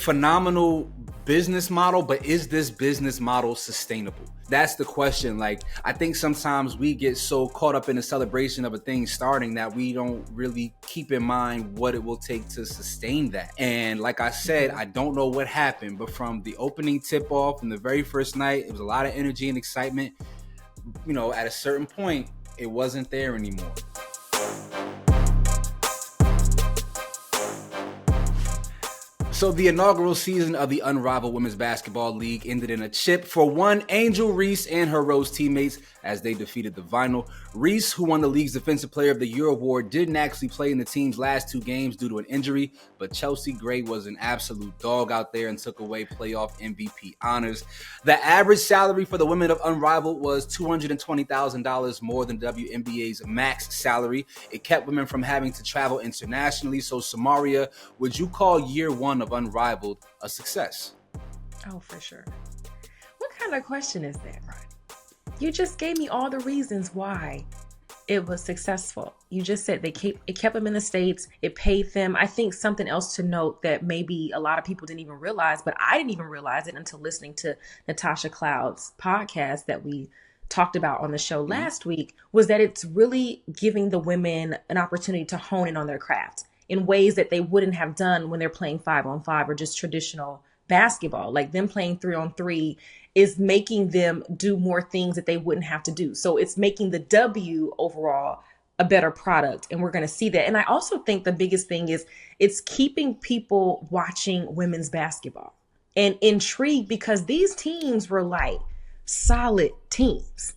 phenomenal business model, but is this business model sustainable? That's the question. Like, I think sometimes we get so caught up in the celebration of a thing starting that we don't really keep in mind what it will take to sustain that. And like I said, I don't know what happened, but from the opening tip off and the very first night, it was a lot of energy and excitement. You know, at a certain point, it wasn't there anymore. So the inaugural season of the Unrivaled Women's Basketball League ended in a chip for one Angel Reese and her Rose teammates as they defeated the Vinyl. Reese, who won the league's Defensive Player of the Year award, didn't actually play in the team's last 2 games due to an injury, but Chelsea Gray was an absolute dog out there and took away playoff MVP honors. The average salary for the women of Unrivaled was $220,000 more than WNBA's max salary. It kept women from having to travel internationally. So Samaria, would you call year one of Unrivaled a success? Oh, for sure. What kind of question is that, Ryan? You just gave me all the reasons why it was successful. You just said it kept them in the States. It paid them. I think something else to note that maybe a lot of people didn't even realize, but I didn't even realize it until listening to Natasha Cloud's podcast that we talked about on the show last week, was that it's really giving the women an opportunity to hone in on their craft in ways that they wouldn't have done when they're playing 5-on-5 or just traditional basketball. Like them playing 3-on-3 is making them do more things that they wouldn't have to do. So it's making the W overall a better product. And we're going to see that. And I also think the biggest thing is it's keeping people watching women's basketball and intrigued, because these teams were like solid teams.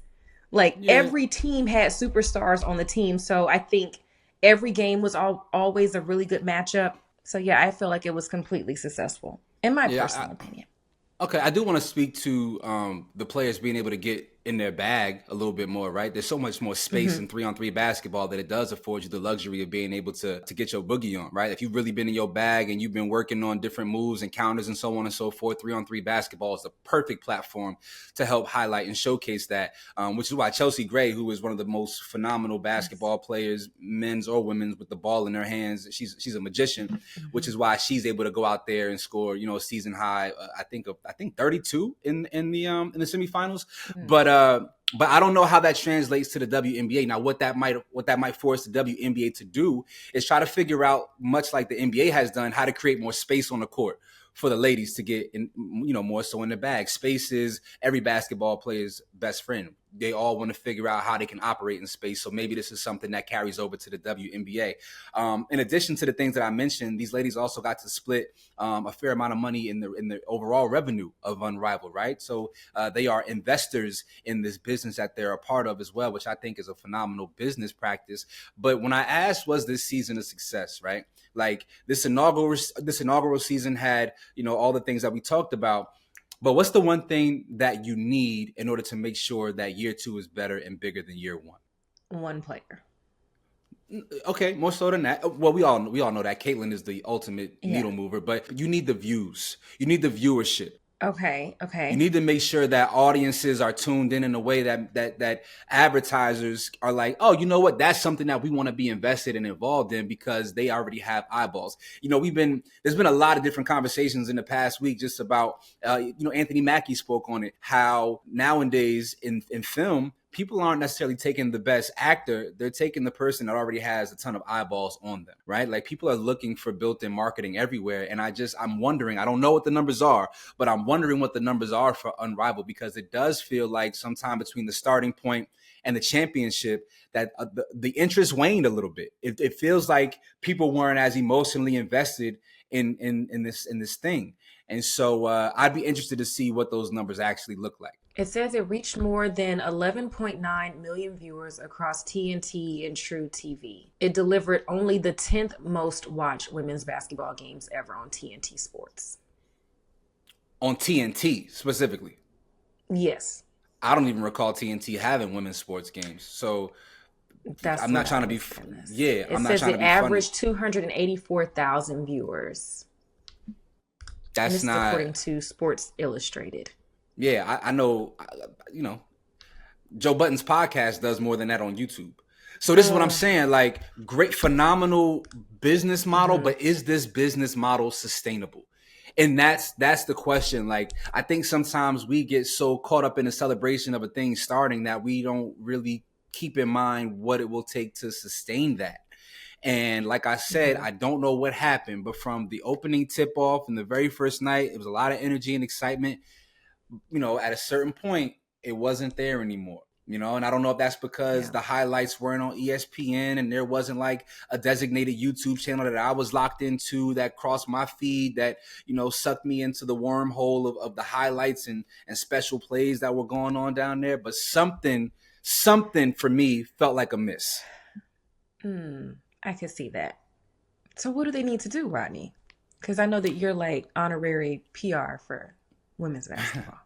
Like every team had superstars on the team. So I think every game was always a really good matchup. So yeah, I feel like it was completely successful in my personal opinion. Okay, I do want to speak to the players being able to get in their bag a little bit more, right? There's so much more space in 3-on-3 basketball that it does afford you the luxury of being able to get your boogie on, right? If you've really been in your bag and you've been working on different moves and counters and so on and so forth, 3-on-3 basketball is the perfect platform to help highlight and showcase that, which is why Chelsea Gray, who is one of the most phenomenal basketball players, men's or women's, with the ball in her hands, she's a magician, which is why she's able to go out there and score, you know, a season high, I think 32 in the semifinals. But I don't know how that translates to the WNBA. Now, what that might force the WNBA to do is try to figure out, much like the NBA has done, how to create more space on the court for the ladies to get in, you know, more so in the bag. Space is every basketball player's best friend. They all want to figure out how they can operate in space. So maybe this is something that carries over to the WNBA. In addition to the things that I mentioned, these ladies also got to split a fair amount of money in the overall revenue of Unrivaled, right? So they are investors in this business that they're a part of as well, which I think is a phenomenal business practice. But when I asked, was this season a success, right? Like this inaugural season had, you know, all the things that we talked about. But what's the one thing that you need in order to make sure that year 2 is better and bigger than year 1? One player. Okay, more so than that. Well, we all know that Caitlyn is the ultimate needle mover, but you need the views. You need the viewership. Okay. You need to make sure that audiences are tuned in a way that advertisers are like, oh, you know what? That's something that we want to be invested and involved in because they already have eyeballs. You know, there's been a lot of different conversations in the past week just about, Anthony Mackie spoke on it, how nowadays in film, people aren't necessarily taking the best actor. They're taking the person that already has a ton of eyeballs on them, right? Like people are looking for built-in marketing everywhere. And I'm wondering, I don't know what the numbers are, but I'm wondering what the numbers are for Unrivaled, because it does feel like sometime between the starting point and the championship that the interest waned a little bit. It feels like people weren't as emotionally invested in this thing. And so I'd be interested to see what those numbers actually look like. It says it reached more than 11.9 million viewers across TNT and True TV. It delivered only the 10th most watched women's basketball games ever on TNT Sports. On TNT specifically? Yes. I don't even recall TNT having women's sports games. So I'm not trying to be It says it averaged 284,000 viewers. That's not according to Sports Illustrated. Yeah, I know, Joe Budden's podcast does more than that on YouTube. So this is what I'm saying, like, great, phenomenal business model, but is this business model sustainable? And that's the question. Like, I think sometimes we get so caught up in the celebration of a thing starting that we don't really keep in mind what it will take to sustain that. And like I said, I don't know what happened, but from the opening tip off and the very first night, it was a lot of energy and excitement. You know, at a certain point, it wasn't there anymore. You know, and I don't know if that's because the highlights weren't on ESPN and there wasn't like a designated YouTube channel that I was locked into that crossed my feed that, you know, sucked me into the wormhole of the highlights and special plays that were going on down there. But something for me felt like a miss. I can see that. So what do they need to do, Rodney? Because I know that you're like honorary PR for women's basketball.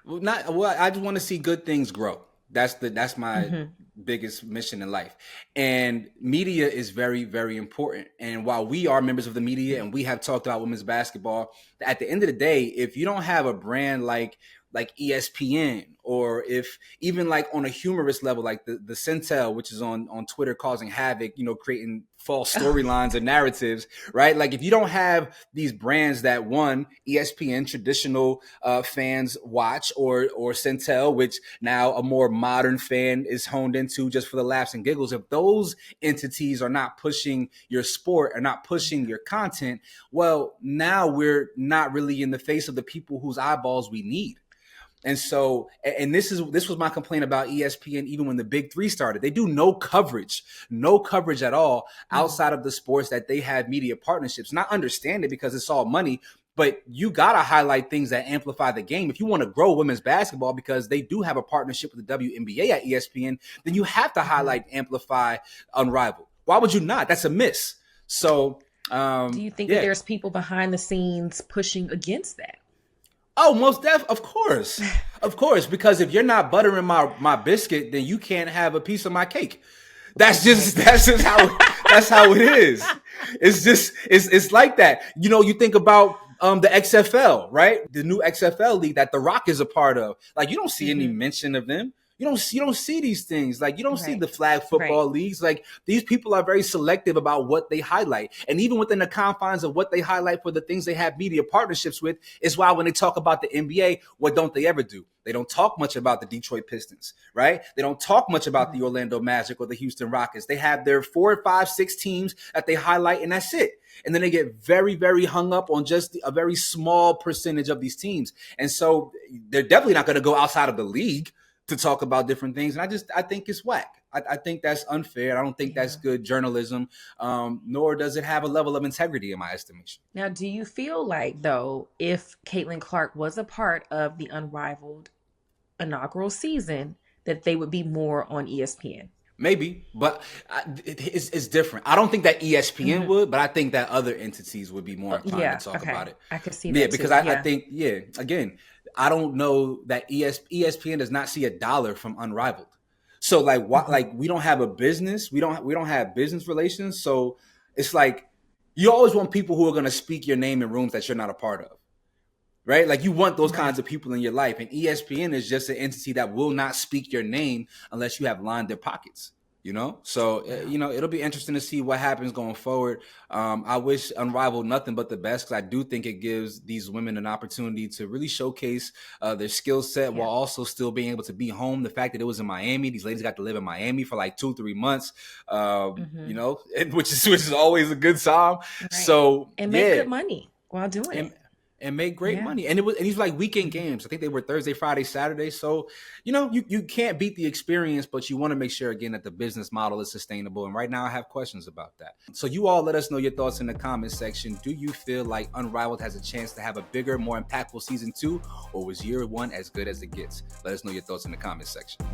I just want to see good things grow. That's my biggest mission in life. And media is very, very important. And while we are members of the media and we have talked about women's basketball, at the end of the day, if you don't have a brand like ESPN, or if even like on a humorous level, like the Centel, which is on Twitter causing havoc, you know, creating false storylines and narratives, right? Like if you don't have these brands that one, ESPN traditional fans watch, or Centel, which now a more modern fan is honed into just for the laughs and giggles. If those entities are not pushing your sport or not pushing your content, well, now we're not really in the face of the people whose eyeballs we need. And so, and this was my complaint about ESPN even when the Big Three started. They do no coverage at all outside of the sports that they have media partnerships. And I understand it because it's all money, but you got to highlight things that amplify the game. If you want to grow women's basketball, because they do have a partnership with the WNBA at ESPN, then you have to highlight, amplify Unrivaled. Why would you not? That's a miss. So, do you think that there's people behind the scenes pushing against that? Oh, of course. Because if you're not buttering my biscuit, then you can't have a piece of my cake. That's just how it is. It's like that. You know, you think about the XFL, right? The new XFL league that The Rock is a part of. Like, you don't see any mention of them. You don't see these things. Like, you don't see the flag football leagues. Like, these people are very selective about what they highlight. And even within the confines of what they highlight for the things they have media partnerships with is why when they talk about the NBA, what don't they ever do? They don't talk much about the Detroit Pistons, right? They don't talk much about the Orlando Magic or the Houston Rockets. They have their 4, 5, 6 teams that they highlight, and that's it. And then they get very, very hung up on just a very small percentage of these teams. And so they're definitely not going to go outside of the league to talk about different things. And I think it's whack. I think that's unfair. I don't think that's good journalism, nor does it have a level of integrity in my estimation. Now, do you feel like, though, if Caitlin Clark was a part of the Unrivaled inaugural season, that they would be more on ESPN? Maybe, but it's different. I don't think that ESPN would, but I think that other entities would be more inclined to talk about it. I could see that. Yeah, because I think, again, I don't know that ESPN does not see $1 from Unrivaled. So like, like we don't have a business. We don't have business relations. So it's like, you always want people who are going to speak your name in rooms that you're not a part of. Right? Like, you want those kinds of people in your life. And ESPN is just an entity that will not speak your name unless you have lined their pockets, you know? So, you know, it'll be interesting to see what happens going forward. I wish Unrivaled nothing but the best, because I do think it gives these women an opportunity to really showcase their skill set while also still being able to be home. The fact that it was in Miami, these ladies got to live in Miami for like 2-3 months, you know, which is always a good sign. Right. So, and make good money while doing it. And make great money. And these were like weekend games. I think they were Thursday, Friday, Saturday. So, you know, you can't beat the experience, but you want to make sure, again, that the business model is sustainable. And right now I have questions about that. So you all let us know your thoughts in the comment section. Do you feel like Unrivaled has a chance to have a bigger, more impactful season 2, or was year 1 as good as it gets? Let us know your thoughts in the comment section.